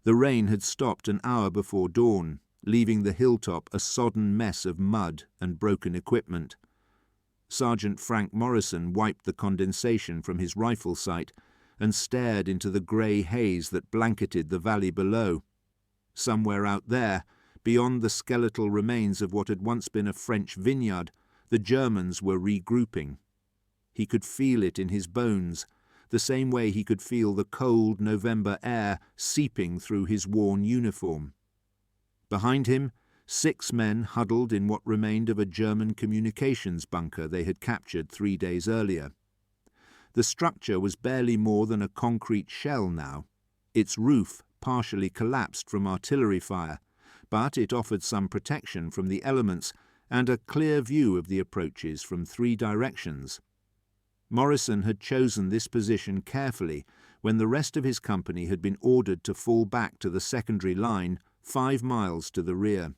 The rain had stopped an hour before dawn, leaving the hilltop a sodden mess of mud and broken equipment. Sergeant Frank Morrison wiped the condensation from his rifle sight and stared into the grey haze that blanketed the valley below. Somewhere out there, beyond the skeletal remains of what had once been a French vineyard, the Germans were regrouping. He could feel it in his bones, the same way he could feel the cold November air seeping through his worn uniform. Behind him, 6 men huddled in what remained of a German communications bunker they had captured 3 days earlier. The structure was barely more than a concrete shell now. Its roof partially collapsed from artillery fire, but it offered some protection from the elements and a clear view of the approaches from 3 directions. Morrison had chosen this position carefully when the rest of his company had been ordered to fall back to the secondary line 5 miles to the rear.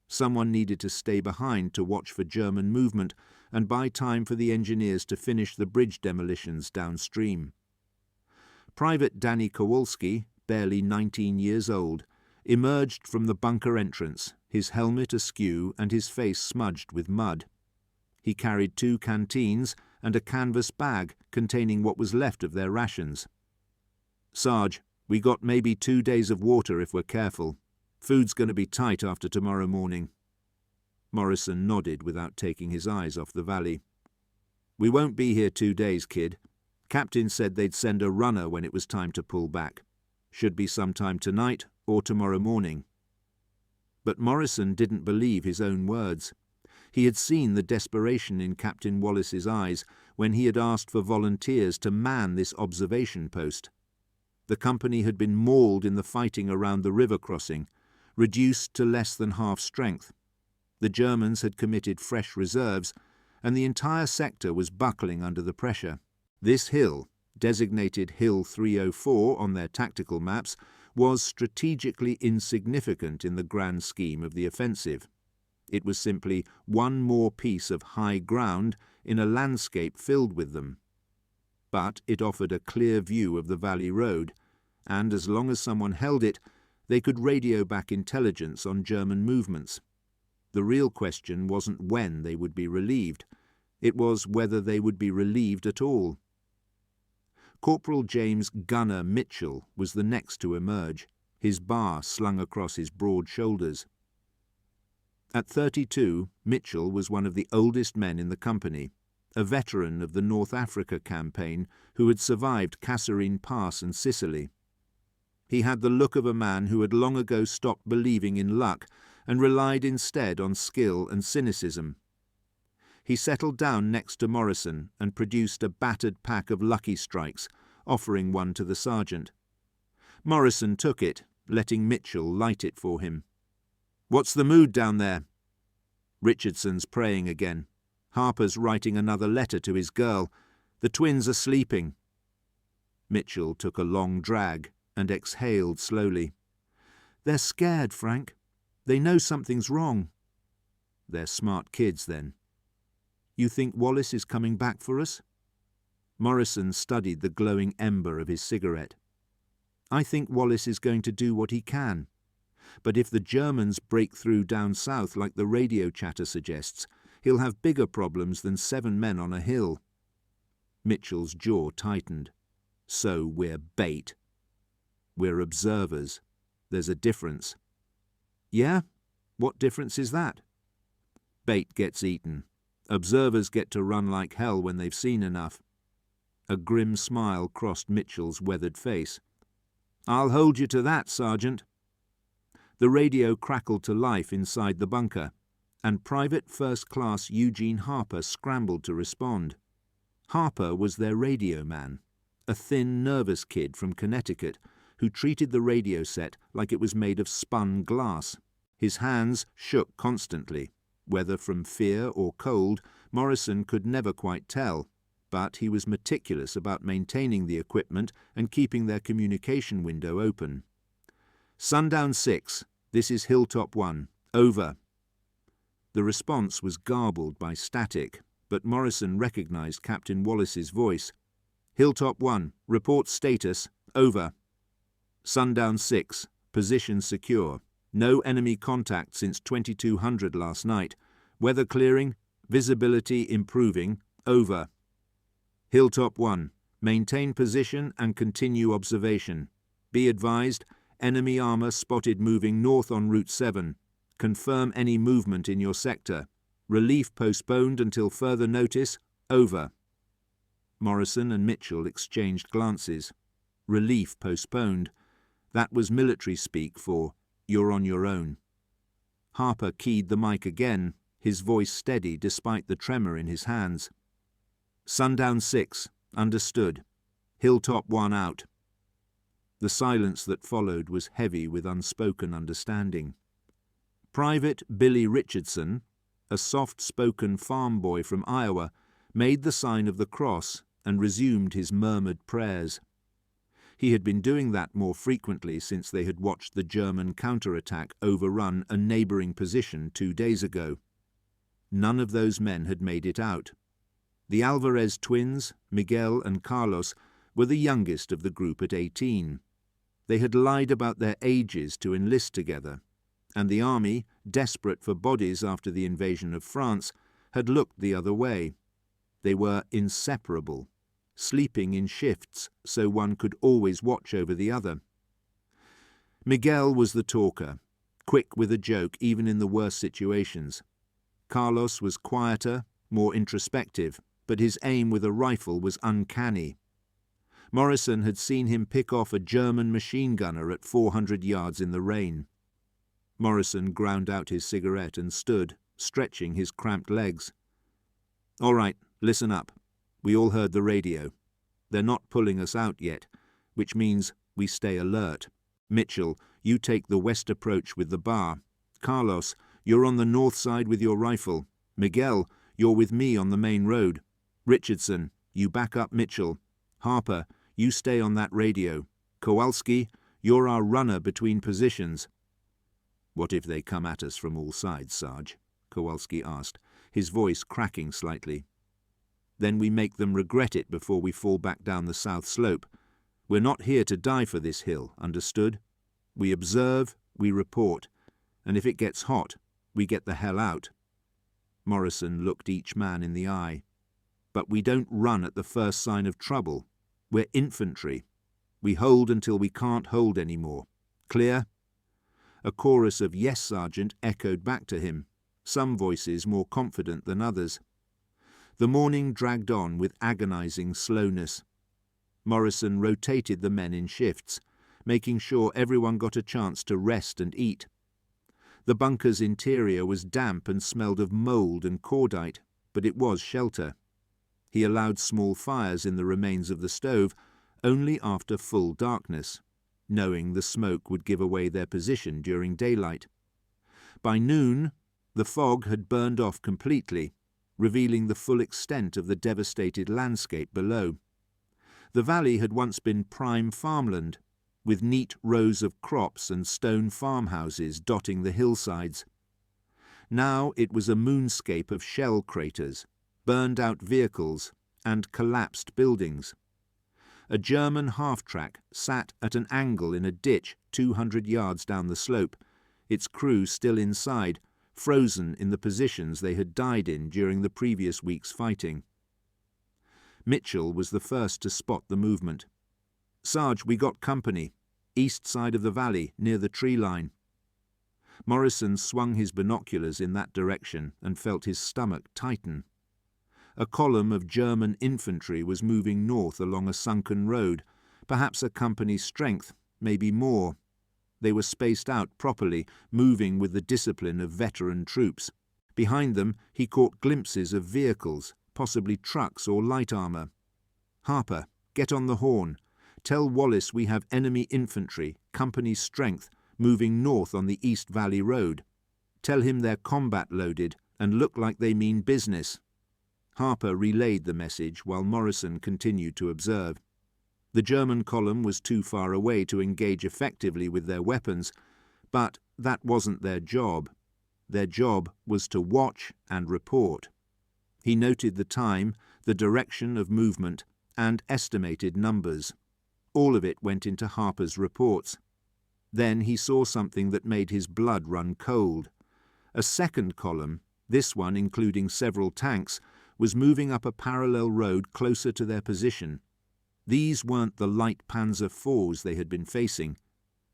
Someone needed to stay behind to watch for German movement and buy time for the engineers to finish the bridge demolitions downstream. Private Danny Kowalski, barely 19 years old, emerged from the bunker entrance, his helmet askew and his face smudged with mud. He carried 2 canteens and a canvas bag containing what was left of their rations. "Sarge, we got maybe 2 days of water if we're careful. Food's going to be tight after tomorrow morning." Morrison nodded without taking his eyes off the valley. "We won't be here 2 days, kid. Captain said they'd send a runner when it was time to pull back. Should be sometime tonight or tomorrow morning." But Morrison didn't believe his own words. He had seen the desperation in Captain Wallace's eyes when he had asked for volunteers to man this observation post. The company had been mauled in the fighting around the river crossing, reduced to less than half strength. The Germans had committed fresh reserves, and the entire sector was buckling under the pressure. This hill, designated Hill 304 on their tactical maps, was strategically insignificant in the grand scheme of the offensive. It was simply one more piece of high ground in a landscape filled with them. But it offered a clear view of the valley road, and as long as someone held it, they could radio back intelligence on German movements. The real question wasn't when they would be relieved. It was whether they would be relieved at all. Corporal James Gunner Mitchell was the next to emerge, his bar slung across his broad shoulders. At 32, Mitchell was one of the oldest men in the company, a veteran of the North Africa campaign who had survived Kasserine Pass and Sicily. He had the look of a man who had long ago stopped believing in luck and relied instead on skill and cynicism. He settled down next to Morrison and produced a battered pack of Lucky Strikes, offering one to the sergeant. Morrison took it, letting Mitchell light it for him. "What's the mood down there?" "Richardson's praying again. Harper's writing another letter to his girl. The twins are sleeping." Mitchell took a long drag and exhaled slowly. "They're scared, Frank. They know something's wrong." "They're smart kids, then." "You think Wallace is coming back for us?" Morrison studied the glowing ember of his cigarette. "I think Wallace is going to do what he can. But if the Germans break through down south like the radio chatter suggests, he'll have bigger problems than 7 men on a hill." Mitchell's jaw tightened. "So we're bait." "We're observers. There's a difference." "Yeah? What difference is that?" "Bait gets eaten. Observers get to run like hell when they've seen enough." A grim smile crossed Mitchell's weathered face. "I'll hold you to that, Sergeant." The radio crackled to life inside the bunker, and Private First Class Eugene Harper scrambled to respond. Harper was their radio man, a thin, nervous kid from Connecticut who treated the radio set like it was made of spun glass. His hands shook constantly. Whether from fear or cold, Morrison could never quite tell, but he was meticulous about maintaining the equipment and keeping their communication window open. "Sundown 6, this is Hilltop 1, over." The response was garbled by static, but Morrison recognized Captain Wallace's voice. "Hilltop 1, report status, over." "Sundown 6, Position secure. No enemy contact since 2200 last night. Weather clearing. Visibility improving. Over. Hilltop 1. Maintain position and continue observation. Be advised, enemy armor spotted moving north on Route 7. Confirm any movement in your sector. Relief postponed until further notice. Over. Morrison and Mitchell exchanged glances. Relief postponed. That was military speak for, "You're on your own." Harper keyed the mic again, his voice steady despite the tremor in his hands. "Sundown 6. Understood. Hilltop 1 out." The silence that followed was heavy with unspoken understanding. Private Billy Richardson, a soft-spoken farm boy from Iowa, made the sign of the cross and resumed his murmured prayers. He had been doing that more frequently since they had watched the German counterattack overrun a neighboring position 2 days ago. None of those men had made it out. The Alvarez twins, Miguel and Carlos, were the youngest of the group at 18. They had lied about their ages to enlist together, and the army, desperate for bodies after the invasion of France, had looked the other way. They were inseparable, sleeping in shifts so one could always watch over the other. Miguel was the talker, quick with a joke even in the worst situations. Carlos was quieter, more introspective, but his aim with a rifle was uncanny. Morrison had seen him pick off a German machine gunner at 400 yards in the rain. Morrison ground out his cigarette and stood, stretching his cramped legs. "All right, listen up. We all heard the radio. They're not pulling us out yet, which means we stay alert. Mitchell, you take the west approach with the bar. Carlos, you're on the north side with your rifle. Miguel, you're with me on the main road. Richardson, you back up Mitchell. Harper, you stay on that radio. Kowalski, you're our runner between positions." "What if they come at us from all sides, Sarge?" Kowalski asked, his voice cracking slightly. "Then we make them regret it before we fall back down the south slope. We're not here to die for this hill, understood? We observe, we report, and if it gets hot, we get the hell out." Morrison looked each man in the eye. "But we don't run at the first sign of trouble. We're infantry. We hold until we can't hold any more. Clear?" A chorus of "Yes, Sergeant" echoed back to him, some voices more confident than others. The morning dragged on with agonizing slowness. Morrison rotated the men in shifts, making sure everyone got a chance to rest and eat. The bunker's interior was damp and smelled of mold and cordite, but it was shelter. He allowed small fires in the remains of the stove only after full darkness, knowing the smoke would give away their position during daylight. By noon, the fog had burned off completely, revealing the full extent of the devastated landscape below. The valley had once been prime farmland, with neat rows of crops and stone farmhouses dotting the hillsides. Now it was a moonscape of shell craters, burned-out vehicles, and collapsed buildings. A German half-track sat at an angle in a ditch 200 yards down the slope, its crew still inside, frozen in the positions they had died in during the previous week's fighting. Mitchell was the first to spot the movement. "Sarge, we got company. East side of the valley, near the tree line." Morrison swung his binoculars in that direction and felt his stomach tighten. A column of German infantry was moving north along a sunken road, perhaps a company's strength, maybe more. They were spaced out properly, moving with the discipline of veteran troops. Behind them, he caught glimpses of vehicles, possibly trucks or light armor. "Harper, get on the horn. Tell Wallace we have enemy infantry, company's strength, moving north on the East Valley Road. Tell him they're combat loaded and look like they mean business." Harper relayed the message while Morrison continued to observe. The German column was too far away to engage effectively with their weapons, but that wasn't their job. Their job was to watch and report. He noted the time, the direction of movement, and estimated numbers. All of it went into Harper's reports. Then he saw something that made his blood run cold. A second column, this one including several tanks, was moving up a parallel road closer to their position. These weren't the light Panzer IVs they had been facing.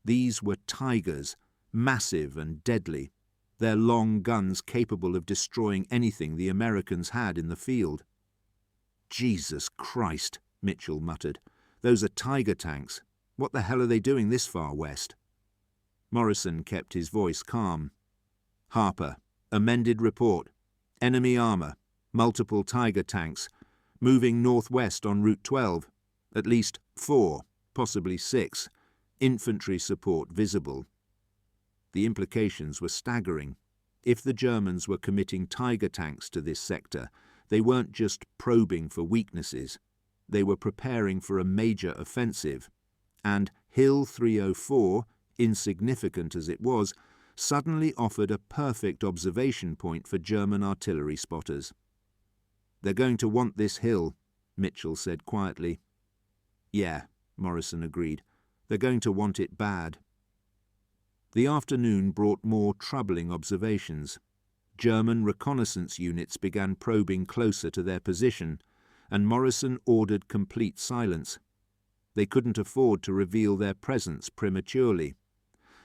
These were Tigers, massive and deadly, their long guns capable of destroying anything the Americans had in the field. "Jesus Christ," Mitchell muttered. "Those are Tiger tanks. What the hell are they doing this far west?" Morrison kept his voice calm. "Harper, amended report. Enemy armour, multiple Tiger tanks, moving northwest on Route 12. At least 4, possibly 6. Infantry support visible." The implications were staggering. If the Germans were committing Tiger tanks to this sector, they weren't just probing for weaknesses. They were preparing for a major offensive. And Hill 304, insignificant as it was, suddenly offered a perfect observation point for German artillery spotters. "They're going to want this hill," Mitchell said quietly. "Yeah," Morrison agreed. "They're going to want it bad." The afternoon brought more troubling observations. German reconnaissance units began probing closer to their position, and Morrison ordered complete silence. They couldn't afford to reveal their presence prematurely.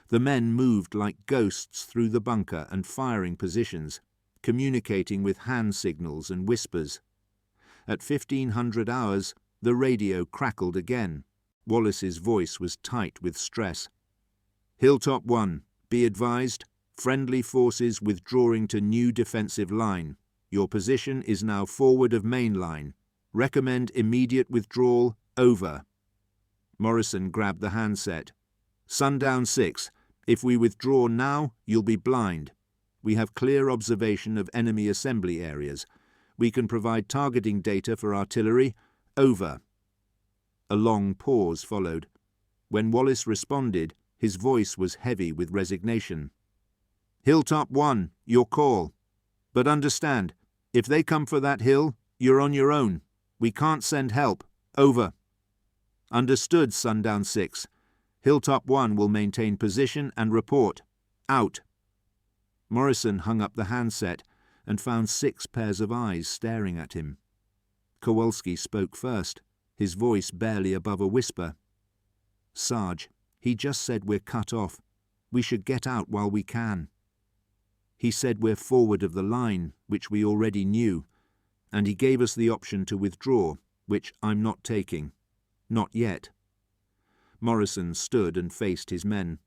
The men moved like ghosts through the bunker and firing positions, communicating with hand signals and whispers. At 1500 hours, the radio crackled again. Wallace's voice was tight with stress. "Hilltop 1, be advised, friendly forces withdrawing to new defensive line. Your position is now forward of main line. Recommend immediate withdrawal, over." Morrison grabbed the handset. "Sundown 6, if we withdraw now, you'll be blind. We have clear observation of enemy assembly areas. We can provide targeting data for artillery, over." A long pause followed. When Wallace responded, his voice was heavy with resignation. "Hilltop 1, your call. But understand, if they come for that hill, you're on your own. We can't send help. Over." "Understood, Sundown 6. Hilltop 1 will maintain position and report. Out." Morrison hung up the handset and found 6 pairs of eyes staring at him. Kowalski spoke first, his voice barely above a whisper. "Sarge, he just said we're cut off. We should get out while we can. He said we're forward of the line, which we already knew, and he gave us the option to withdraw, which I'm not taking. Not yet." Morrison stood and faced his men.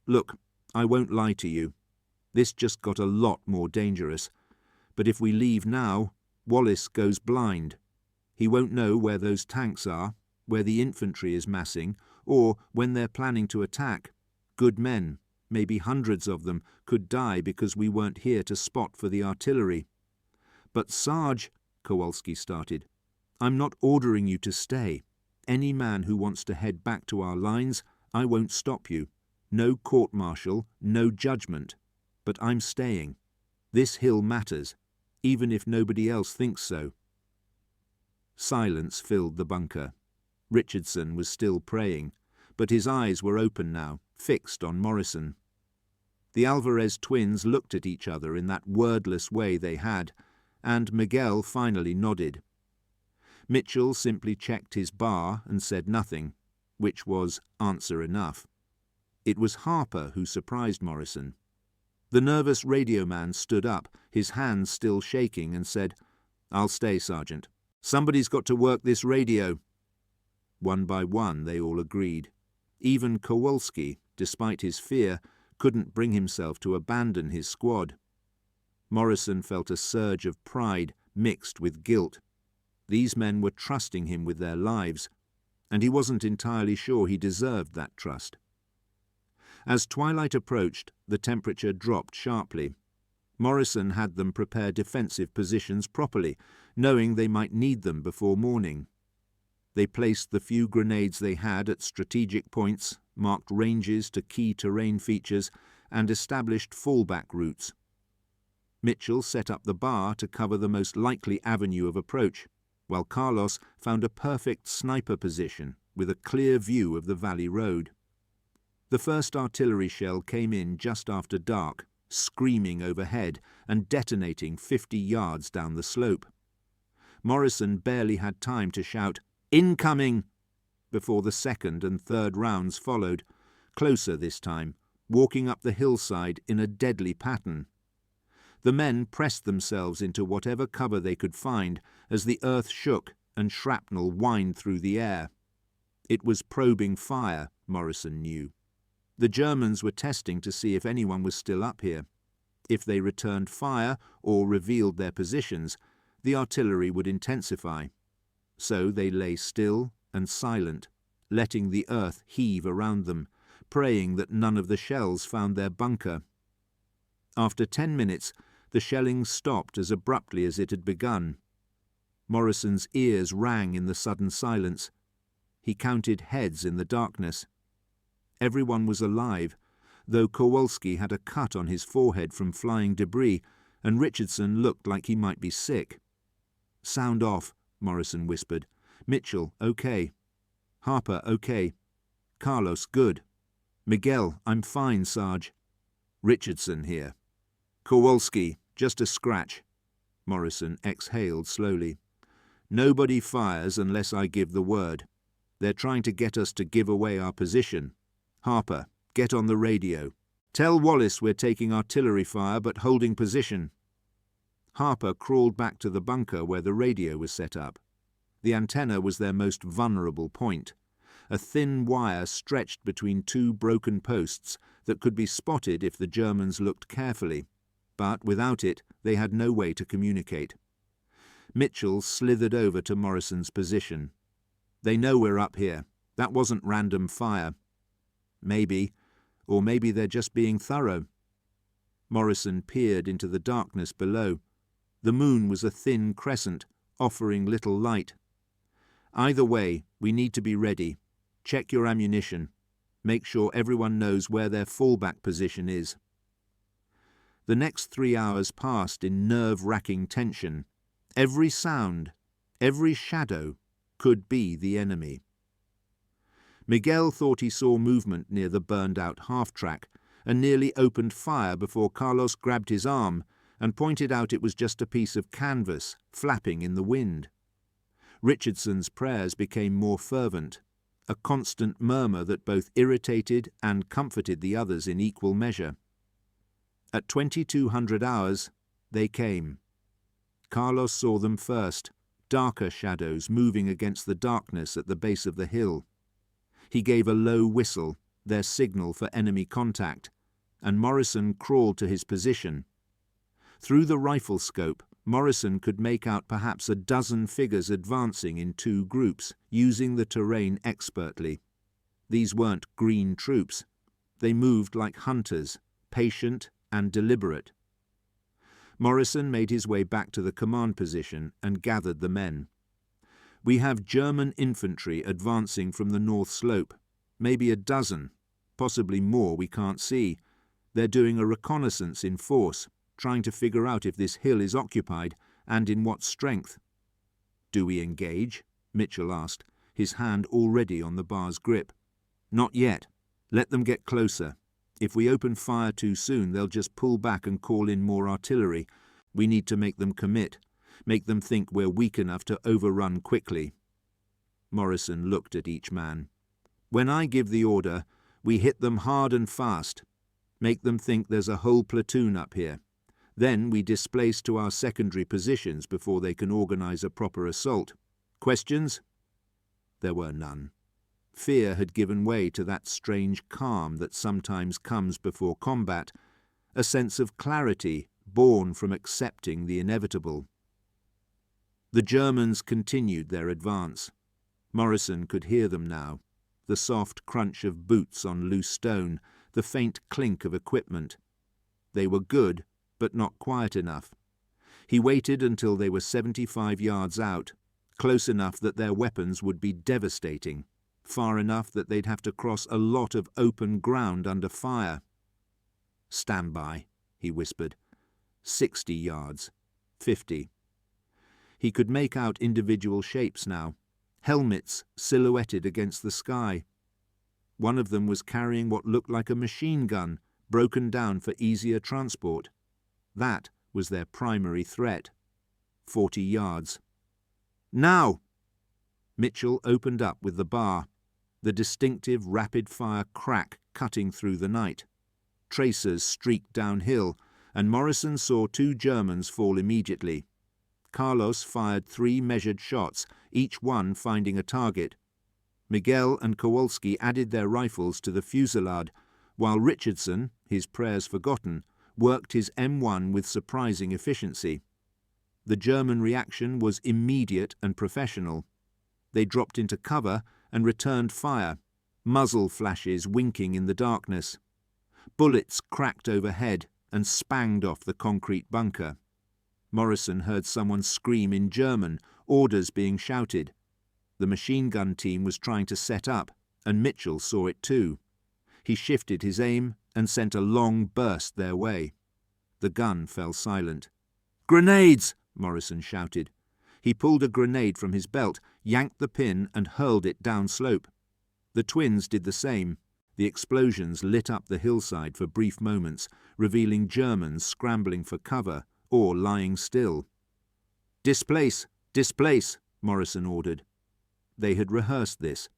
"Look, I won't lie to you. This just got a lot more dangerous. But if we leave now, Wallace goes blind. He won't know where those tanks are, where the infantry is massing, or when they're planning to attack. Good men, maybe hundreds of them, could die because we weren't here to spot for the artillery." "But Sarge," Kowalski started, "I'm not ordering you to stay. Any man who wants to head back to our lines, I won't stop you. No court-martial, no judgment. But I'm staying. This hill matters, even if nobody else thinks so." Silence filled the bunker. Richardson was still praying, but his eyes were open now, fixed on Morrison. The Alvarez twins looked at each other in that wordless way they had, and Miguel finally nodded. Mitchell simply checked his bar and said nothing, which was answer enough. It was Harper who surprised Morrison. The nervous radio man stood up, his hands still shaking, and said, "I'll stay, Sergeant. Somebody's got to work this radio." One by one they all agreed. Even Kowalski, despite his fear, couldn't bring himself to abandon his squad. Morrison felt a surge of pride mixed with guilt. These men were trusting him with their lives, and he wasn't entirely sure he deserved that trust. As twilight approached, the temperature dropped sharply. Morrison had them prepare defensive positions properly, knowing they might need them before morning. They placed the few grenades they had at strategic points, marked ranges to key terrain features, and established fallback routes. Mitchell set up the bar to cover the most likely avenue of approach, while Carlos found a perfect sniper position with a clear view of the valley road. The first artillery shell came in just after dark, screaming overhead and detonating 50 yards down the slope. Morrison barely had time to shout, "Incoming!" before the second and third rounds followed, closer this time, walking up the hillside in a deadly pattern. The men pressed themselves into whatever cover they could find as the earth shook and shrapnel whined through the air. It was probing fire, Morrison knew. The Germans were testing to see if anyone was still up here. If they returned fire or revealed their positions, the artillery would intensify. So they lay still and silent, letting the earth heave around them, praying that none of the shells found their bunker. After 10 minutes, the shelling stopped as abruptly as it had begun. Morrison's ears rang in the sudden silence. He counted heads in the darkness. Everyone was alive, though Kowalski had a cut on his forehead from flying debris, and Richardson looked like he might be sick. "Sound off," Morrison whispered. "Mitchell, okay. Harper, okay. Carlos, good. Miguel, I'm fine, Sarge. Richardson here. Kowalski, just a scratch." Morrison exhaled slowly. "Nobody fires unless I give the word. They're trying to get us to give away our position. Harper, get on the radio. Tell Wallace we're taking artillery fire but holding position." Harper crawled back to the bunker where the radio was set up. The antenna was their most vulnerable point, a thin wire stretched between two broken posts that could be spotted if the Germans looked carefully, but without it they had no way to communicate. Mitchell slithered over to Morrison's position. "They know we're up here. That wasn't random fire." "Maybe, or maybe they're just being thorough." Morrison peered into the darkness below. The moon was a thin crescent, offering little light. "Either way, we need to be ready. Check your ammunition. Make sure everyone knows where their fallback position is." The next 3 hours passed in nerve-wracking tension. Every sound, every shadow could be the enemy. Miguel thought he saw movement near the burned-out half-track and nearly opened fire before Carlos grabbed his arm and pointed out it was just a piece of canvas flapping in the wind. Richardson's prayers became more fervent, a constant murmur that both irritated and comforted the others in equal measure. At 2200 hours, they came. Carlos saw them first, darker shadows moving against the darkness at the base of the hill. He gave a low whistle, their signal for enemy contact, and Morrison crawled to his position. Through the rifle scope, Morrison could make out perhaps a dozen figures advancing in two groups, using the terrain expertly. These weren't green troops. They moved like hunters, patient and deliberate. Morrison made his way back to the command position and gathered the men. "We have German infantry advancing from the north slope, maybe a dozen, possibly more we can't see. They're doing a reconnaissance in force, trying to figure out if this hill is occupied and in what strength." "Do we engage?" Mitchell asked, his hand already on the bar's grip. "Not yet. Let them get closer. If we open fire too soon, they'll just pull back and call in more artillery. We need to make them commit, make them think we're weak enough to overrun quickly." Morrison looked at each man. "When I give the order, we hit them hard and fast. Make them think there's a whole platoon up here. Then we displace to our secondary positions before they can organize a proper assault. Questions?" There were none. Fear had given way to that strange calm that sometimes comes before combat, a sense of clarity born from accepting the inevitable. The Germans continued their advance. Morrison could hear them now, the soft crunch of boots on loose stone, the faint clink of equipment. They were good, but not quiet enough. He waited until they were 75 yards out, close enough that their weapons would be devastating, far enough that they'd have to cross a lot of open ground under fire. "Stand by," he whispered. 60 yards, 50. He could make out individual shapes now, helmets silhouetted against the sky. One of them was carrying what looked like a machine gun, broken down for easier transport. That was their primary threat. 40 yards. Now! Mitchell opened up with the bar, the distinctive rapid-fire crack cutting through the night. Tracers streaked downhill, and Morrison saw 2 Germans fall immediately. Carlos fired 3 measured shots, each one finding a target. Miguel and Kowalski added their rifles to the fusillade, while Richardson, his prayers forgotten, worked his M1 with surprising efficiency. The German reaction was immediate and professional. They dropped into cover and returned fire, muzzle flashes winking in the darkness. Bullets cracked overhead and spanged off the concrete bunker. Morrison heard someone scream in German, orders being shouted. The machine gun team was trying to set up, and Mitchell saw it too. He shifted his aim and sent a long burst their way. The gun fell silent. "Grenades!" Morrison shouted. He pulled a grenade from his belt, yanked the pin and hurled it down slope. The twins did the same. The explosions lit up the hillside for brief moments, revealing Germans scrambling for cover or lying still. "Displace! Displace!" Morrison ordered. They had rehearsed this.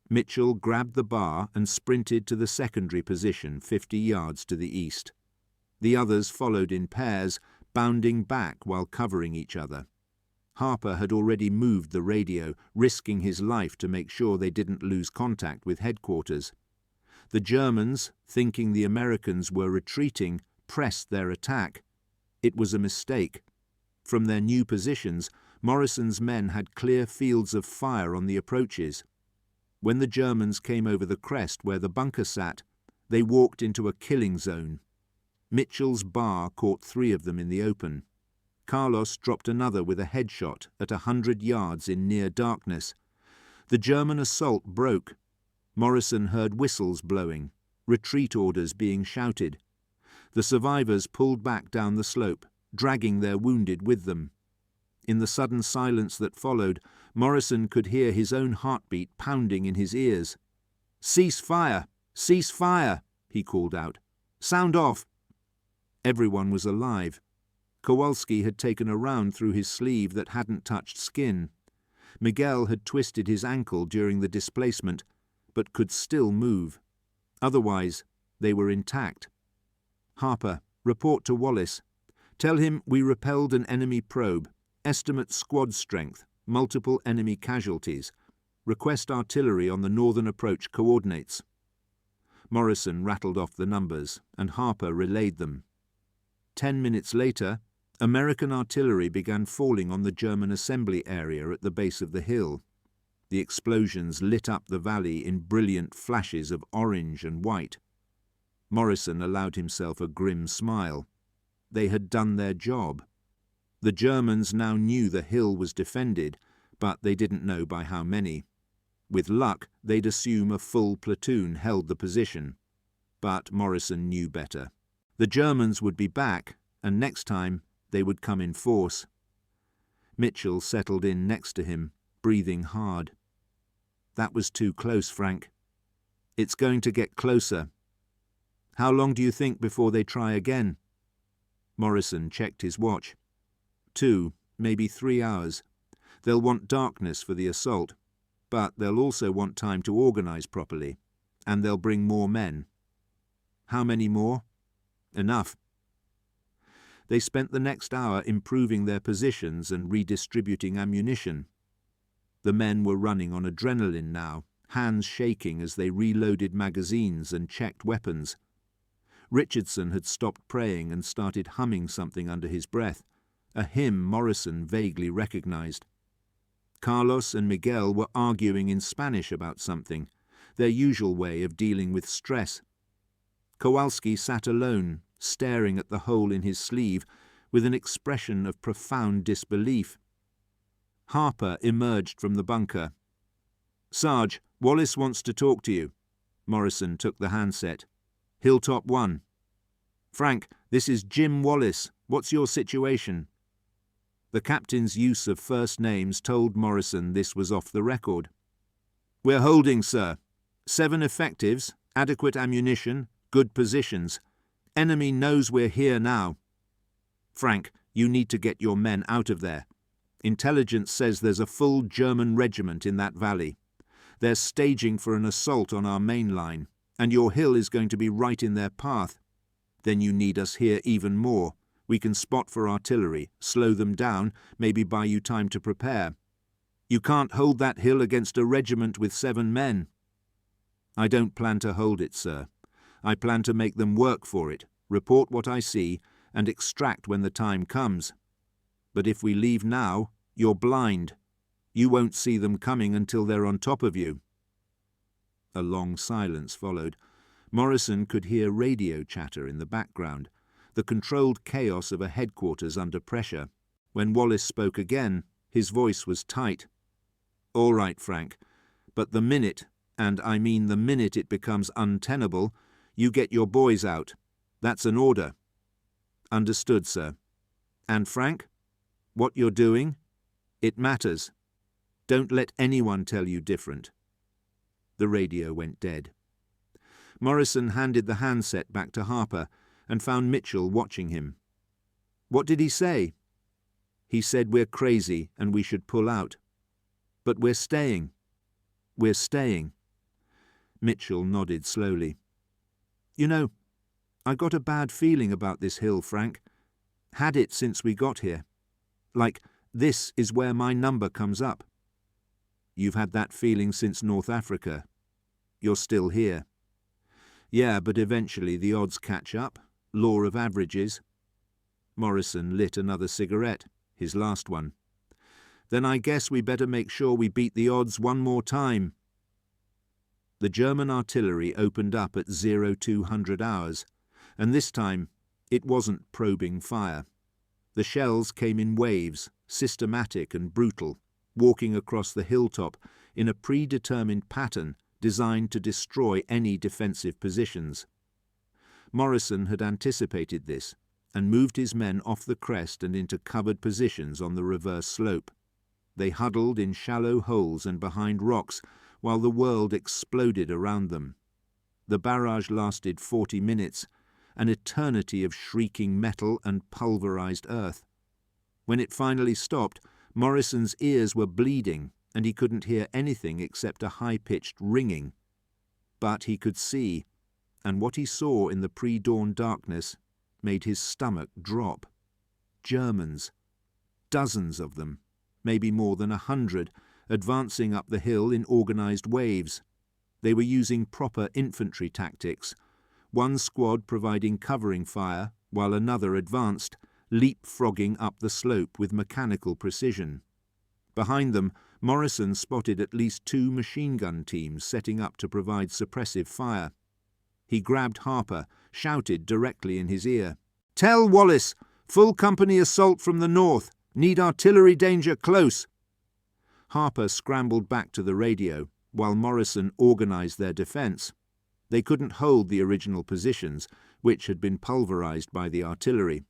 Mitchell grabbed the bar and sprinted to the secondary position 50 yards to the east. The others followed in pairs, bounding back while covering each other. Harper had already moved the radio, risking his life to make sure they didn't lose contact with headquarters. The Germans, thinking the Americans were retreating, pressed their attack. It was a mistake. From their new positions, Morrison's men had clear fields of fire on the approaches. When the Germans came over the crest where the bunker sat, they walked into a killing zone. Mitchell's bar caught 3 of them in the open. Carlos dropped another with a headshot at 100 yards in near darkness. The German assault broke. Morrison heard whistles blowing, retreat orders being shouted. The survivors pulled back down the slope, dragging their wounded with them. In the sudden silence that followed, Morrison could hear his own heartbeat pounding in his ears. "Cease fire! Cease fire!" he called out. "Sound off!" Everyone was alive. Kowalski had taken a round through his sleeve that hadn't touched skin. Miguel had twisted his ankle during the displacement, but could still move. Otherwise, they were intact. "Harper, report to Wallace. Tell him we repelled an enemy probe. Estimate squad strength, multiple enemy casualties. Request artillery on the northern approach coordinates." Morrison rattled off the numbers, and Harper relayed them. 10 minutes later, American artillery began falling on the German assembly area at the base of the hill. The explosions lit up the valley in brilliant flashes of orange and white. Morrison allowed himself a grim smile. They had done their job. The Germans now knew the hill was defended, but they didn't know by how many. With luck, they'd assume a full platoon held the position. But Morrison knew better. The Germans would be back, and next time they would come in force. Mitchell settled in next to him, breathing hard. "That was too close, Frank. It's going to get closer. How long do you think before they try again?" Morrison checked his watch. 2, maybe 3 hours. They'll want darkness for the assault, but they'll also want time to organize properly, and they'll bring more men. How many more? Enough. They spent the next hour improving their positions and redistributing ammunition. The men were running on adrenaline now, hands shaking as they reloaded magazines and checked weapons. Richardson had stopped praying and started humming something under his breath, a hymn Morrison vaguely recognized. Carlos and Miguel were arguing in Spanish about something, their usual way of dealing with stress. Kowalski sat alone, staring at the hole in his sleeve with an expression of profound disbelief. Harper emerged from the bunker. "Sarge, Wallace wants to talk to you." Morrison took the handset. "Hilltop 1. Frank, this is Jim Wallace. What's your situation?" The captain's use of first names told Morrison this was off the record. "We're holding, sir. 7 effectives, adequate ammunition, good positions. Enemy knows we're here now. Frank, you need to get your men out of there. Intelligence says there's a full German regiment in that valley. They're staging for an assault on our main line, and your hill is going to be right in their path. Then you need us here even more. We can spot for artillery, slow them down, maybe buy you time to prepare. You can't hold that hill against a regiment with 7 men. I don't plan to hold it, sir. I plan to make them work for it, report what I see, and extract when the time comes. But if we leave now, you're blind. You won't see them coming until they're on top of you. A long silence followed. Morrison could hear radio chatter in the background, the controlled chaos of a headquarters under pressure. When Wallace spoke again, his voice was tight. "All right, Frank, but the minute, and I mean the minute it becomes untenable, you get your boys out. That's an order." "Understood, sir." "And Frank, what you're doing, it matters. Don't let anyone tell you different." The radio went dead. Morrison handed the handset back to Harper and found Mitchell watching him. "What did he say?" "He said we're crazy and we should pull out." "But we're staying." "We're staying." Mitchell nodded slowly. "You know, I got a bad feeling about this hill, Frank. Had it since we got here. Like, this is where my number comes up." "You've had that feeling since North Africa. You're still here." "Yeah, but eventually the odds catch up. Law of averages." Morrison lit another cigarette, his last one. "Then I guess we better make sure we beat the odds one more time." The German artillery opened up at 0200 hours, and this time it wasn't probing fire. The shells came in waves, systematic and brutal, walking across the hilltop in a predetermined pattern designed to destroy any defensive positions. Morrison had anticipated this and moved his men off the crest and into covered positions on the reverse slope. They huddled in shallow holes and behind rocks while the world exploded around them. The barrage lasted 40 minutes, an eternity of shrieking metal and pulverized earth. When it finally stopped, Morrison's ears were bleeding and he couldn't hear anything except a high-pitched ringing. But he could see, and what he saw in the pre-dawn darkness made his stomach drop. Germans, dozens of them, maybe more than 100, advancing up the hill in organized waves. They were using proper infantry tactics, one squad providing covering fire while another advanced, leapfrogging up the slope with mechanical precision. Behind them, Morrison spotted at least 2 machine gun teams setting up to provide suppressive fire. He grabbed Harper, shouted directly in his ear, "Tell Wallace, full company assault from the north. Need artillery danger close." Harper scrambled back to the radio, while Morrison organized their defense. They couldn't hold the original positions, which had been pulverized by the artillery.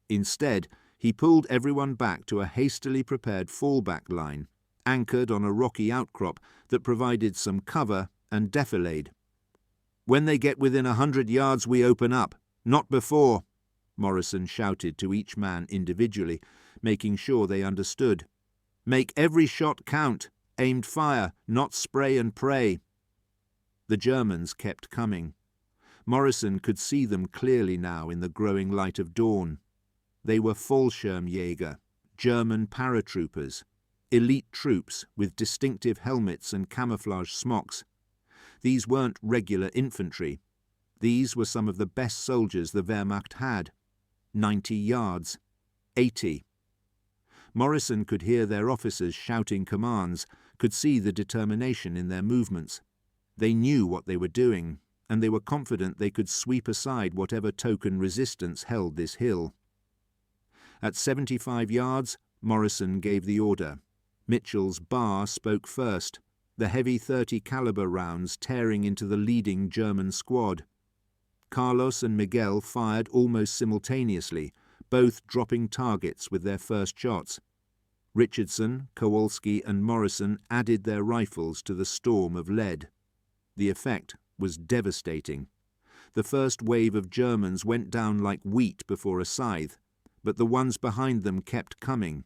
Instead, he pulled everyone back to a hastily prepared fallback line, anchored on a rocky outcrop that provided some cover and defilade. "When they get within 100 yards, we open up. Not before," Morrison shouted to each man individually, making sure they understood. "Make every shot count. Aimed fire, not spray and pray." The Germans kept coming. Morrison could see them clearly now in the growing light of dawn. They were Fallschirmjäger, German paratroopers, elite troops with distinctive helmets and camouflage smocks. These weren't regular infantry. These were some of the best soldiers the Wehrmacht had. 90 yards. 80. Morrison could hear their officers shouting commands, could see the determination in their movements. They knew what they were doing, and they were confident they could sweep aside whatever token resistance held this hill. At 75 yards, Morrison gave the order. Mitchell's bar spoke first, the heavy .30 caliber rounds tearing into the leading German squad. Carlos and Miguel fired almost simultaneously, both dropping targets with their first shots. Richardson, Kowalski and Morrison added their rifles to the storm of lead. The effect was devastating. The first wave of Germans went down like wheat before a scythe, but the ones behind them kept coming.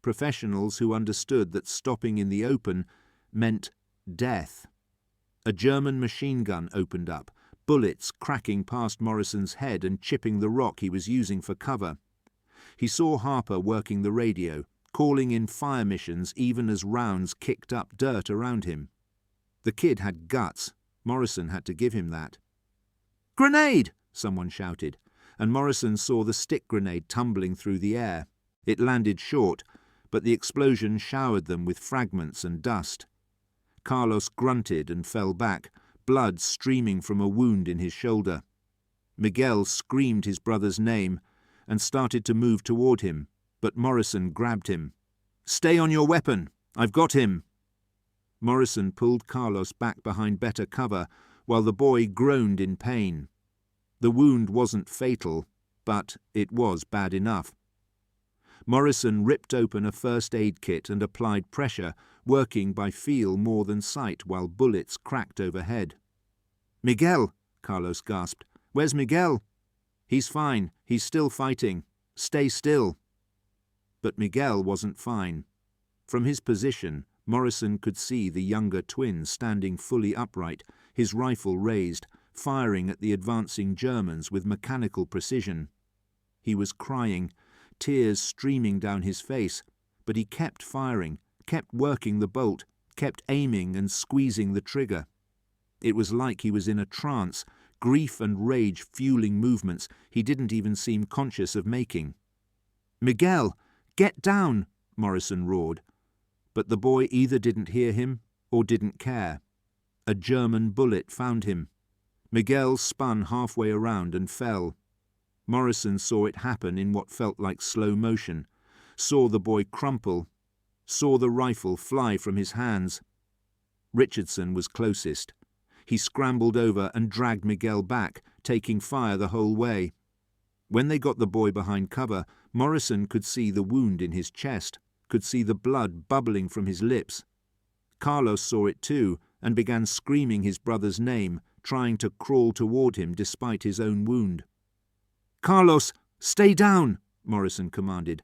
Professionals who understood that stopping in the open meant death. A German machine gun opened up, bullets cracking past Morrison's head and chipping the rock he was using for cover. He saw Harper working the radio, calling in fire missions even as rounds kicked up dirt around him. The kid had guts. Morrison had to give him that. "Grenade!" someone shouted, and Morrison saw the stick grenade tumbling through the air. It landed short, but the explosion showered them with fragments and dust. Carlos grunted and fell back, blood streaming from a wound in his shoulder. Miguel screamed his brother's name and started to move toward him, but Morrison grabbed him. "Stay on your weapon! I've got him!" Morrison pulled Carlos back behind better cover while the boy groaned in pain. The wound wasn't fatal, but it was bad enough. Morrison ripped open a first aid kit and applied pressure, working by feel more than sight while bullets cracked overhead. "Miguel!" Carlos gasped. "Where's Miguel?" "He's fine. He's still fighting. Stay still." But Miguel wasn't fine. From his position, Morrison could see the younger twin standing fully upright, his rifle raised, firing at the advancing Germans with mechanical precision. He was crying, tears streaming down his face, but he kept firing, kept working the bolt, kept aiming and squeezing the trigger. It was like he was in a trance, grief and rage fueling movements he didn't even seem conscious of making. "Miguel, get down!" Morrison roared. But the boy either didn't hear him or didn't care. A German bullet found him. Miguel spun halfway around and fell. Morrison saw it happen in what felt like slow motion, saw the boy crumple, saw the rifle fly from his hands. Richardson was closest. He scrambled over and dragged Miguel back, taking fire the whole way. When they got the boy behind cover, Morrison could see the wound in his chest, could see the blood bubbling from his lips. Carlos saw it too and began screaming his brother's name, trying to crawl toward him despite his own wound. "Carlos, stay down!" Morrison commanded.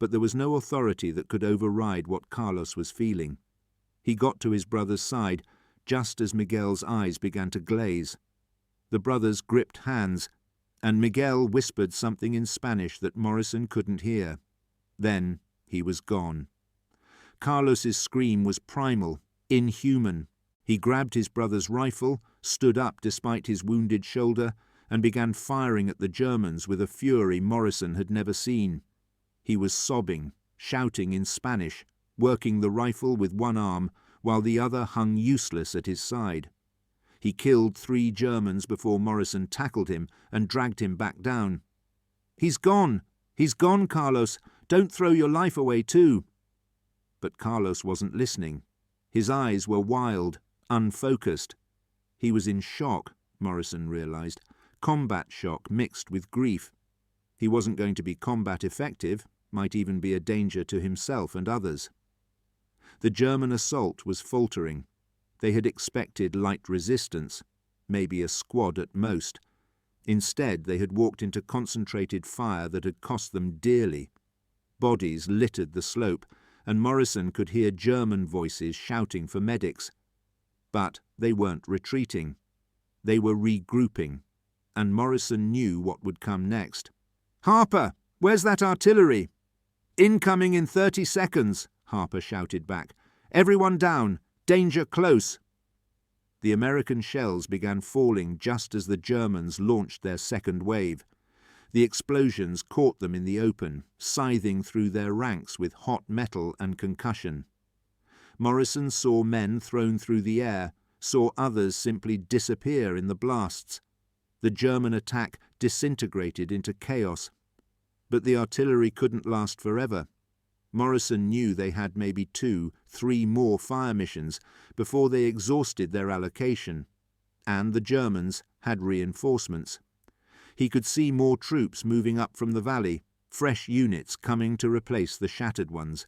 But there was no authority that could override what Carlos was feeling. He got to his brother's side just as Miguel's eyes began to glaze. The brothers gripped hands, and Miguel whispered something in Spanish that Morrison couldn't hear. Then he was gone. Carlos's scream was primal, inhuman. He grabbed his brother's rifle, stood up despite his wounded shoulder, and began firing at the Germans with a fury Morrison had never seen. He was sobbing, shouting in Spanish, working the rifle with one arm while the other hung useless at his side. He killed 3 Germans before Morrison tackled him and dragged him back down. "He's gone! He's gone, Carlos! Don't throw your life away too!" But Carlos wasn't listening. His eyes were wild, unfocused. He was in shock, Morrison realized, combat shock mixed with grief. He wasn't going to be combat effective, might even be a danger to himself and others. The German assault was faltering. They had expected light resistance, maybe a squad at most. Instead, they had walked into concentrated fire that had cost them dearly. Bodies littered the slope, and Morrison could hear German voices shouting for medics. But they weren't retreating. They were regrouping, and Morrison knew what would come next. "Harper, where's that artillery?" "Incoming in 30 seconds, Harper shouted back. "Everyone down! Danger close!" The American shells began falling just as the Germans launched their second wave. The explosions caught them in the open, scything through their ranks with hot metal and concussion. Morrison saw men thrown through the air, saw others simply disappear in the blasts. The German attack disintegrated into chaos. But the artillery couldn't last forever. Morrison knew they had maybe 2, 3 more fire missions before they exhausted their allocation, and the Germans had reinforcements. He could see more troops moving up from the valley, fresh units coming to replace the shattered ones.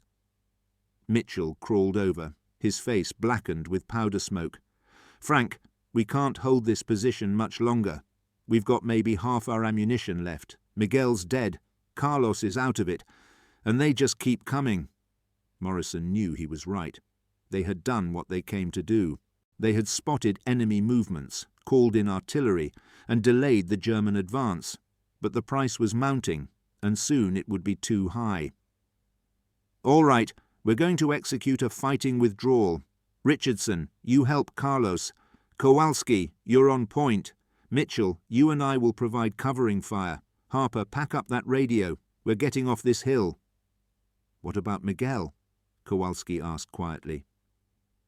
Mitchell crawled over, his face blackened with powder smoke. "Frank, We can't hold this position much longer. We've got maybe half our ammunition left. Miguel's dead. Carlos is out of it. And they just keep coming." Morrison knew he was right. They had done what they came to do. They had spotted enemy movements, called in artillery, and delayed the German advance. But the price was mounting, and soon it would be too high. "All right, we're going to execute a fighting withdrawal. Richardson, you help Carlos. Kowalski, you're on point. Mitchell, you and I will provide covering fire. Harper, pack up that radio. We're getting off this hill." "What about Miguel?" Kowalski asked quietly.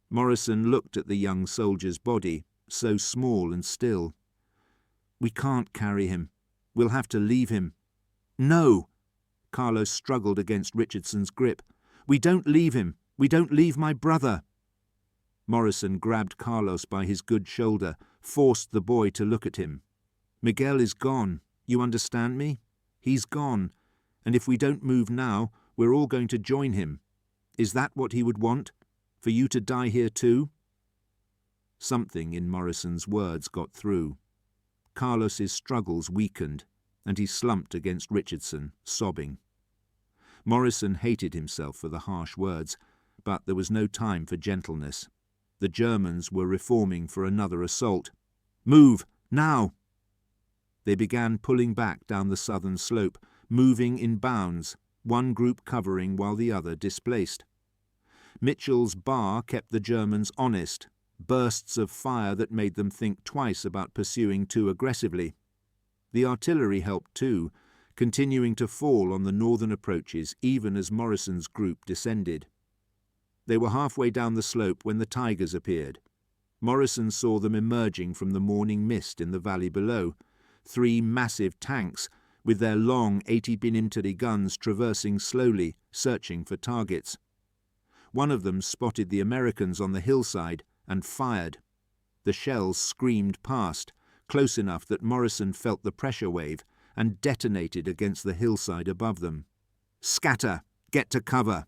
Morrison looked at the young soldier's body, so small and still. "We can't carry him. We'll have to leave him." "No!" Carlos struggled against Richardson's grip. "We don't leave him. We don't leave my brother." Morrison grabbed Carlos by his good shoulder, forced the boy to look at him. "Miguel is gone. You understand me? He's gone. And if we don't move now, we're all going to join him. Is that what he would want? For you to die here too?" Something in Morrison's words got through. Carlos's struggles weakened, and he slumped against Richardson, sobbing. Morrison hated himself for the harsh words, but there was no time for gentleness. The Germans were reforming for another assault. "Move, now!" They began pulling back down the southern slope, moving in bounds, one group covering while the other displaced. Mitchell's bar kept the Germans honest, bursts of fire that made them think twice about pursuing too aggressively. The artillery helped too, continuing to fall on the northern approaches even as Morrison's group descended. They were halfway down the slope when the Tigers appeared. Morrison saw them emerging from the morning mist in the valley below, 3 massive tanks with their long 80 guns traversing slowly, searching for targets. One of them spotted the Americans on the hillside and fired. The shells screamed past, close enough that Morrison felt the pressure wave, and detonated against the hillside above them. "Scatter! Get to cover!"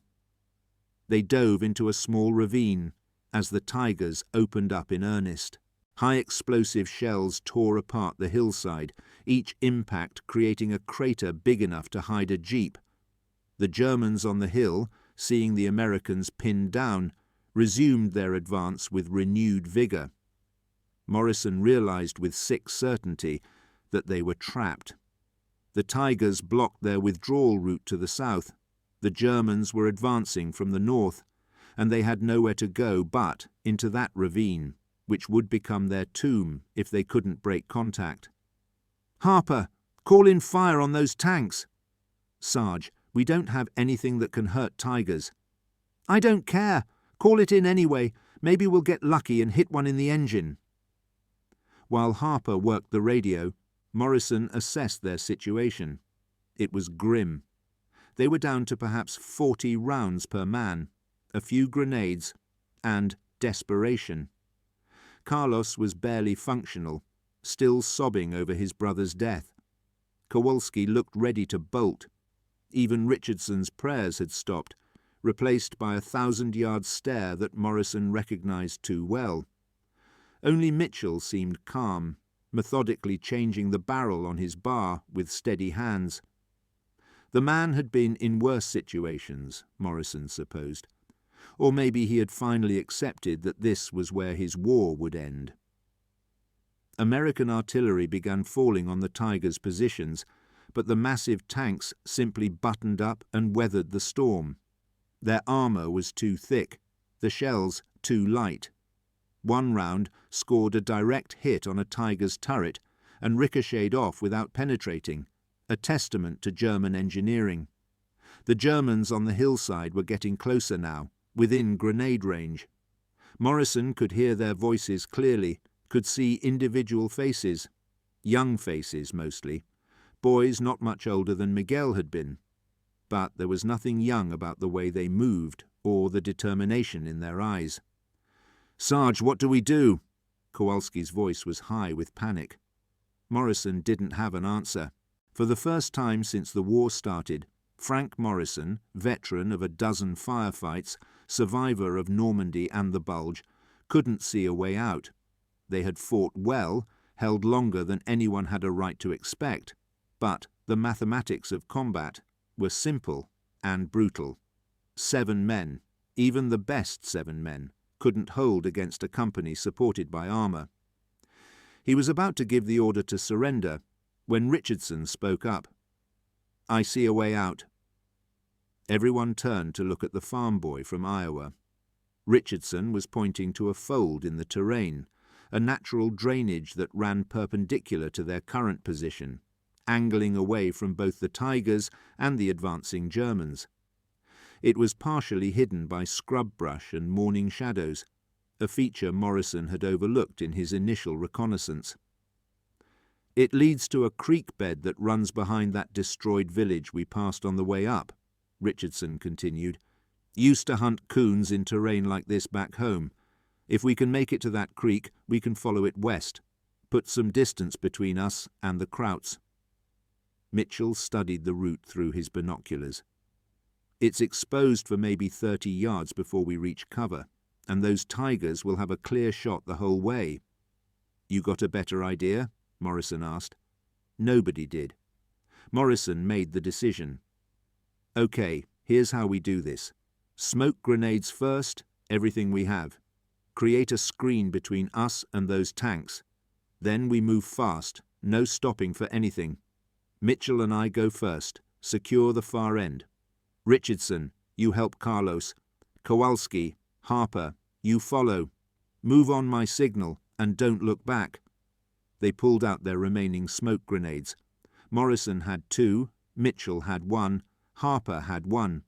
They dove into a small ravine as the Tigers opened up in earnest. High explosive shells tore apart the hillside, each impact creating a crater big enough to hide a jeep. The Germans on the hill, seeing the Americans pinned down, resumed their advance with renewed vigor. Morrison realized with sick certainty that they were trapped. The Tigers blocked their withdrawal route to the south. The Germans were advancing from the north, and they had nowhere to go but into that ravine, which would become their tomb if they couldn't break contact. "Harper, call in fire on those tanks." "Sarge, we don't have anything that can hurt Tigers." "I don't care. Call it in anyway. Maybe we'll get lucky and hit one in the engine." While Harper worked the radio, Morrison assessed their situation. It was grim. They were down to perhaps 40 rounds per man, a few grenades, and desperation. Carlos was barely functional, still sobbing over his brother's death. Kowalski looked ready to bolt. Even Richardson's prayers had stopped, replaced by a 1,000-yard stare that Morrison recognized too well. Only Mitchell seemed calm, methodically changing the barrel on his bar with steady hands. The man had been in worse situations, Morrison supposed. Or maybe he had finally accepted that this was where his war would end. American artillery began falling on the Tigers' positions, but the massive tanks simply buttoned up and weathered the storm. Their armor was too thick, the shells too light. One round scored a direct hit on a Tiger's turret and ricocheted off without penetrating, a testament to German engineering. The Germans on the hillside were getting closer now, within grenade range. Morrison could hear their voices clearly, could see individual faces, young faces mostly, boys not much older than Miguel had been. But there was nothing young about the way they moved or the determination in their eyes. "Sarge, what do we do?" Kowalski's voice was high with panic. Morrison didn't have an answer. For the first time since the war started, Frank Morrison, veteran of a dozen firefights, survivor of Normandy and the Bulge, couldn't see a way out. They had fought well, held longer than anyone had a right to expect, but the mathematics of combat were simple and brutal. 7 men, even the best 7 men, couldn't hold against a company supported by armour. He was about to give the order to surrender when Richardson spoke up. "I see a way out." Everyone turned to look at the farm boy from Iowa. Richardson was pointing to a fold in the terrain, a natural drainage that ran perpendicular to their current position, angling away from both the Tigers and the advancing Germans. It was partially hidden by scrub brush and morning shadows, a feature Morrison had overlooked in his initial reconnaissance. "It leads to a creek bed that runs behind that destroyed village we passed on the way up," Richardson continued. "Used to hunt coons in terrain like this back home. If we can make it to that creek, we can follow it west, put some distance between us and the Krauts." Mitchell studied the route through his binoculars. "It's exposed for maybe 30 yards before we reach cover, and those Tigers will have a clear shot the whole way." "You got a better idea?" Morrison asked. Nobody did. Morrison made the decision. "Okay, here's how we do this. Smoke grenades first, everything we have. Create a screen between us and those tanks. Then we move fast, no stopping for anything. Mitchell and I go first, secure the far end. Richardson, you help Carlos. Kowalski, Harper, you follow. Move on my signal and don't look back." They pulled out their remaining smoke grenades. Morrison had 2, Mitchell had 1, Harper had 1.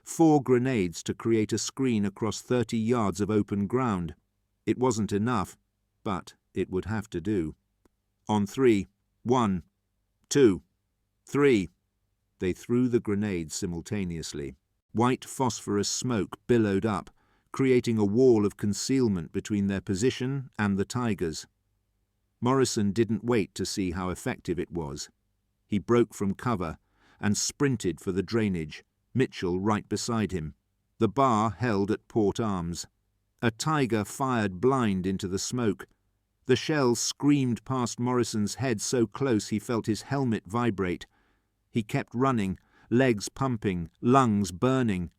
4 grenades to create a screen across 30 yards of open ground. It wasn't enough, but it would have to do. "On 3, 1, 2, 3. They threw the grenades simultaneously. White phosphorus smoke billowed up, creating a wall of concealment between their position and the Tigers. Morrison didn't wait to see how effective it was. He broke from cover and sprinted for the drainage, Mitchell right beside him. The bar held at port arms. A Tiger fired blind into the smoke. The shell screamed past Morrison's head so close he felt his helmet vibrate. He kept running, legs pumping, lungs burning.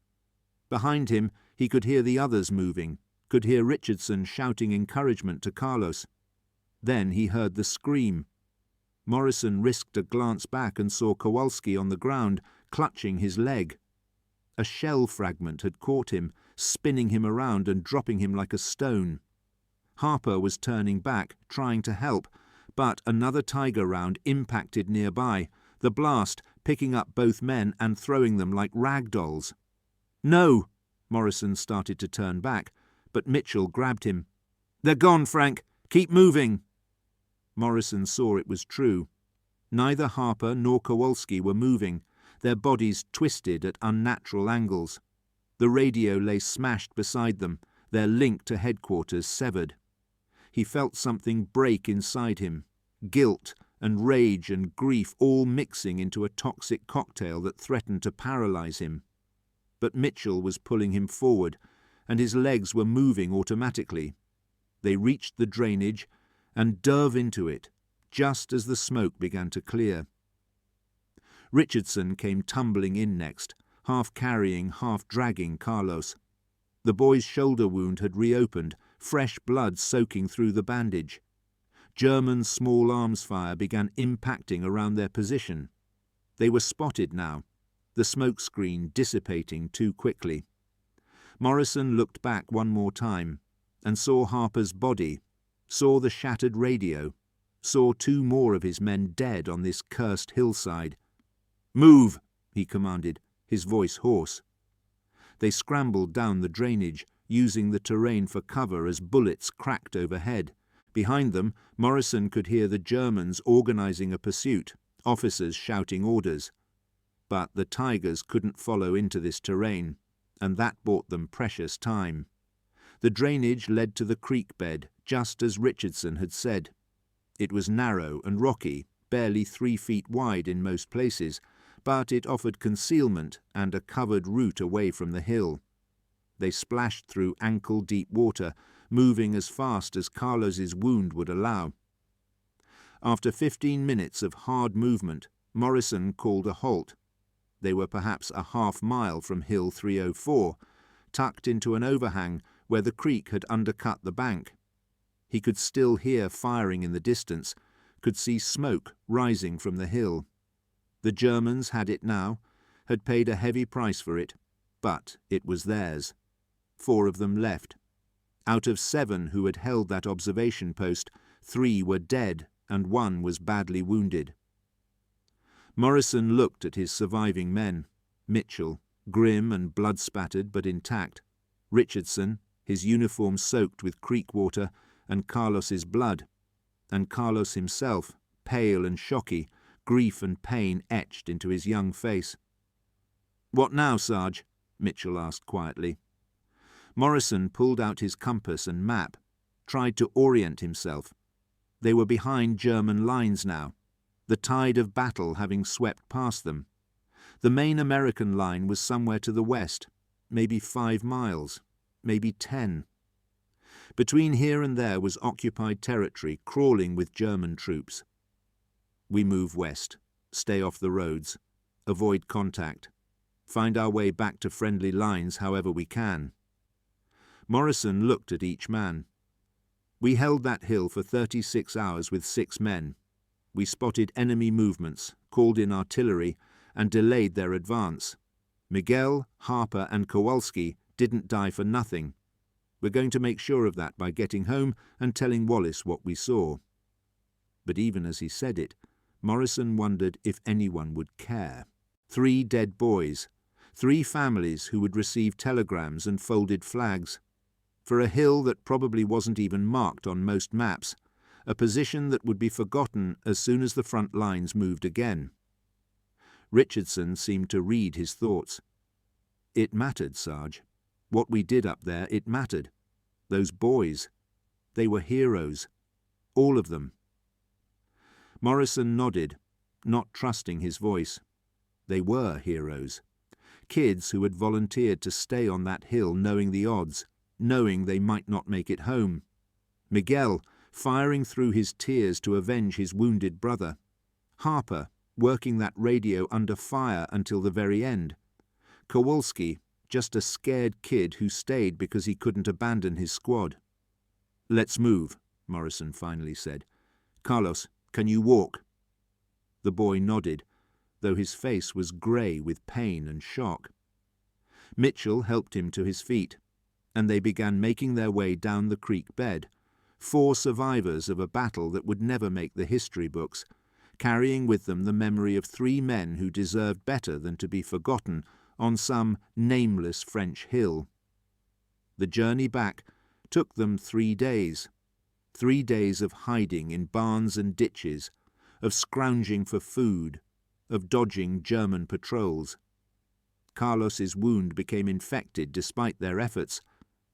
Behind him, he could hear the others moving, could hear Richardson shouting encouragement to Carlos. Then he heard the scream. Morrison risked a glance back and saw Kowalski on the ground, clutching his leg. A shell fragment had caught him, spinning him around and dropping him like a stone. Harper was turning back, trying to help, but another Tiger round impacted nearby, the blast picking up both men and throwing them like rag dolls. "No!" Morrison started to turn back, but Mitchell grabbed him. "They're gone, Frank. Keep moving." Morrison saw it was true. Neither Harper nor Kowalski were moving, their bodies twisted at unnatural angles. The radio lay smashed beside them, their link to headquarters severed. He felt something break inside him, guilt and rage and grief all mixing into a toxic cocktail that threatened to paralyze him. But Mitchell was pulling him forward, and his legs were moving automatically. They reached the drainage and dove into it, just as the smoke began to clear. Richardson came tumbling in next, half carrying, half dragging Carlos. The boy's shoulder wound had reopened, fresh blood soaking through the bandage. German small arms fire began impacting around their position. They were spotted now, the smoke screen dissipating too quickly. Morrison looked back one more time and saw Harper's body, saw the shattered radio, saw 2 more of his men dead on this cursed hillside. "Move!" he commanded, his voice hoarse. They scrambled down the drainage, using the terrain for cover as bullets cracked overhead. Behind them, Morrison could hear the Germans organizing a pursuit, officers shouting orders. But the Tigers couldn't follow into this terrain, and that bought them precious time. The drainage led to the creek bed, just as Richardson had said. It was narrow and rocky, barely 3 feet wide in most places, but it offered concealment and a covered route away from the hill. They splashed through ankle-deep water, moving as fast as Carlos's wound would allow. After 15 minutes of hard movement, Morrison called a halt. They were perhaps a half-mile from Hill 304, tucked into an overhang where the creek had undercut the bank. He could still hear firing in the distance, could see smoke rising from the hill. The Germans had it now, had paid a heavy price for it, but it was theirs. 4 of them left. Out of 7 who had held that observation post, 3 were dead and 1 was badly wounded. Morrison looked at his surviving men. Mitchell, grim and blood-spattered but intact. Richardson, his uniform soaked with creek water and Carlos's blood. And Carlos himself, pale and shocky, grief and pain etched into his young face. "What now, Sarge?" Mitchell asked quietly. Morrison pulled out his compass and map, tried to orient himself. They were behind German lines now, the tide of battle having swept past them. The main American line was somewhere to the west, maybe 5 miles, maybe 10. Between here and there was occupied territory crawling with German troops. We move west, stay off the roads, avoid contact, find our way back to friendly lines however we can. Morrison looked at each man. We held that hill for 36 hours with 6 men. We spotted enemy movements, called in artillery, and delayed their advance. Miguel, Harper, and Kowalski didn't die for nothing. We're going to make sure of that by getting home and telling Wallace what we saw. But even as he said it, Morrison wondered if anyone would care. 3 dead boys, 3 families who would receive telegrams and folded flags. For a hill that probably wasn't even marked on most maps, a position that would be forgotten as soon as the front lines moved again. Richardson seemed to read his thoughts. "It mattered, Sarge. What we did up there, it mattered. Those boys, they were heroes. All of them." Morrison nodded, not trusting his voice. They were heroes. Kids who had volunteered to stay on that hill knowing the odds, knowing they might not make it home. Miguel, firing through his tears to avenge his wounded brother. Harper, working that radio under fire until the very end. Kowalski, just a scared kid who stayed because he couldn't abandon his squad. "Let's move," Morrison finally said. "Carlos, can you walk?" The boy nodded, though his face was grey with pain and shock. Mitchell helped him to his feet, and they began making their way down the creek bed, 4 survivors of a battle that would never make the history books, carrying with them the memory of 3 men who deserved better than to be forgotten on some nameless French hill. The journey back took them 3 days. 3 days of hiding in barns and ditches, of scrounging for food, of dodging German patrols. Carlos's wound became infected despite their efforts,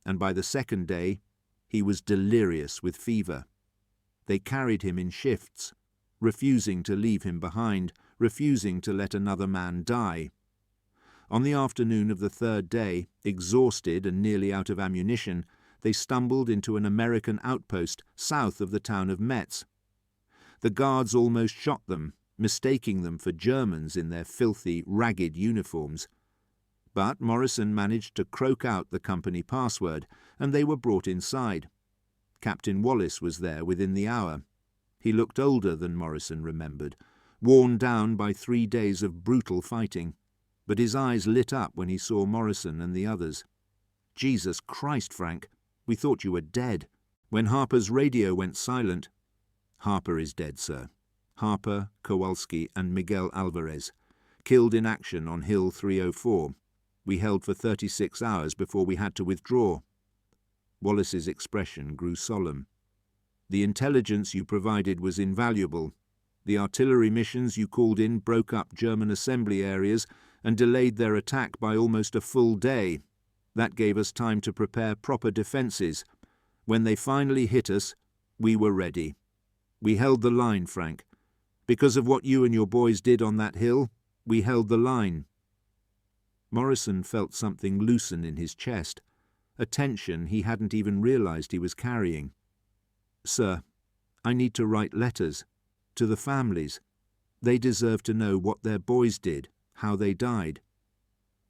and by the 2nd day he was delirious with fever. They carried him in shifts, refusing to leave him behind, refusing to let another man die. On the afternoon of the 3rd day, exhausted and nearly out of ammunition, they stumbled into an American outpost south of the town of Metz. The guards almost shot them, mistaking them for Germans in their filthy, ragged uniforms. But Morrison managed to croak out the company password, and they were brought inside. Captain Wallace was there within the hour. He looked older than Morrison remembered, worn down by 3 days of brutal fighting, but his eyes lit up when he saw Morrison and the others. "Jesus Christ, Frank, we thought you were dead." When Harper's radio went silent, "Harper is dead, sir. Harper, Kowalski, and Miguel Alvarez, killed in action on Hill 304. We held for 36 hours before we had to withdraw." Wallace's expression grew solemn. "The intelligence you provided was invaluable. The artillery missions you called in broke up German assembly areas and delayed their attack by almost a full day. That gave us time to prepare proper defences. When they finally hit us, we were ready. We held the line, Frank. Because of what you and your boys did on that hill, we held the line." Morrison felt something loosen in his chest, a tension he hadn't even realized he was carrying. "Sir, I need to write letters to the families. They deserve to know what their boys did, how they died."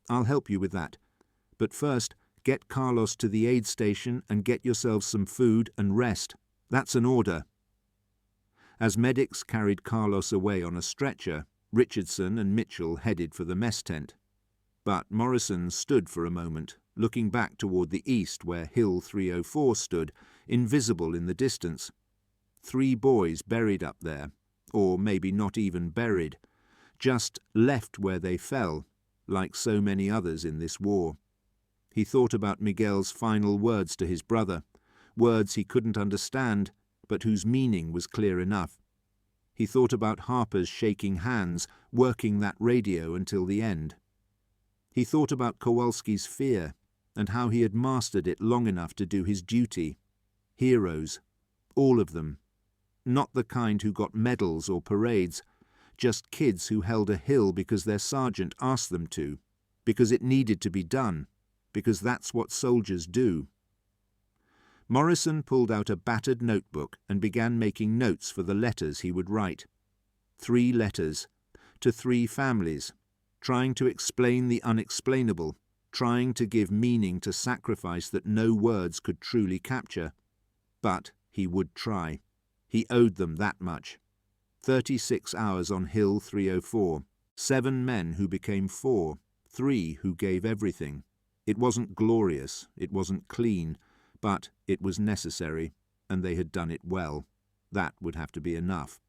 "I'll help you with that. But first, get Carlos to the aid station and get yourselves some food and rest. That's an order." As medics carried Carlos away on a stretcher, Richardson and Mitchell headed for the mess tent. But Morrison stood for a moment, looking back toward the east where Hill 304 stood, invisible in the distance. 3 boys buried up there, or maybe not even buried, just left where they fell, like so many others in this war. He thought about Miguel's final words to his brother, words he couldn't understand, but whose meaning was clear enough. He thought about Harper's shaking hands, working that radio until the end. He thought about Kowalski's fear, and how he had mastered it long enough to do his duty. Heroes, all of them. Not the kind who got medals or parades, just kids who held a hill because their sergeant asked them to, because it needed to be done, because that's what soldiers do. Morrison pulled out a battered notebook and began making notes for the letters he would write. 3 letters, to 3 families, trying to explain the unexplainable, trying to give meaning to sacrifice that no words could truly capture. But he would try. He owed them that much. 36 hours on Hill 304, 7 men who became 4, 3 who gave everything. It wasn't glorious, it wasn't clean, but it was necessary, and they had done it well. That would have to be enough.